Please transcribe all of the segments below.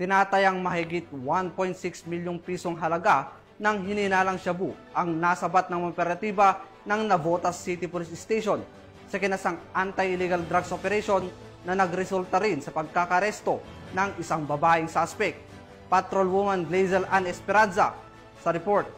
Tinatayang mahigit 1.6 milyong pisong halaga ng hininalang shabu ang nasabat ng operatiba ng Navotas City Police Station sa kinasang anti-illegal drugs operation na nagresulta rin sa pagkakaresto ng isang babaeng suspect. Patrolwoman Glazel Ann Esperanza sa report.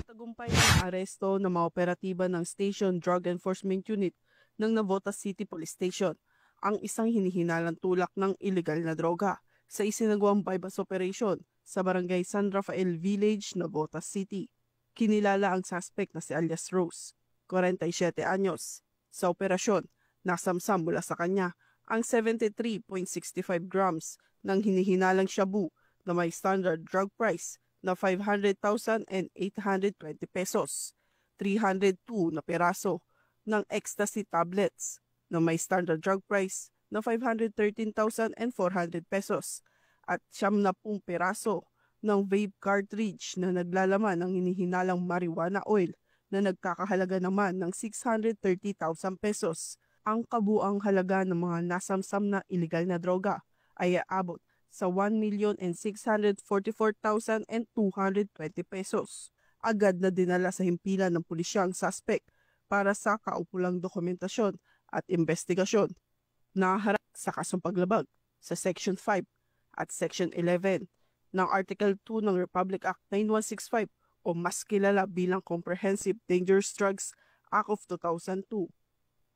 Tagumpay ng aresto ng mga operatiba ng Station Drug Enforcement Unit ng Navotas City Police Station ang isang hinihinalang tulak ng illegal na droga sa isinagawang bypass operation sa barangay San Rafael Village, Navotas City. Kinilala ang suspect na si alias Rose, 47 anyos. Sa operasyon, nasamsam mula sa kanya ang 73.65 grams ng hinihinalang shabu na may standard drug price na 500,820 pesos, 302 na peraso ng ecstasy tablets na may standard drug price na 513,400 pesos at 70 peraso ng vape cartridge na naglalaman ng hinihinalang marijuana oil na nagkakahalaga naman ng 630,000 pesos. Ang kabuang halaga ng mga nasamsam na illegal na droga ay aabot sa 1,644,220 pesos. Agad na dinala sa himpilan ng pulisya ang suspect para sa kaukulang dokumentasyon at investigasyon. Naharap sa kasong paglabag sa Section 5 at Section 11 ng Article 2 ng Republic Act 9165 o mas kilala bilang Comprehensive Dangerous Drugs Act of 2002.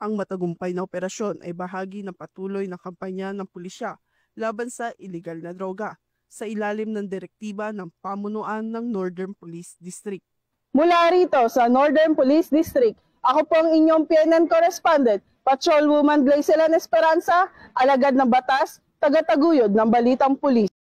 Ang matagumpay na operasyon ay bahagi ng patuloy na kampanya ng pulisya laban sa illegal na droga sa ilalim ng direktiba ng pamunuan ng Northern Police District. Mula rito sa Northern Police District, ako po ang inyong PNN correspondent, Patrolwoman Glazel Ann Esperanza, alagad ng batas, tagataguyod ng Balitang Pulis.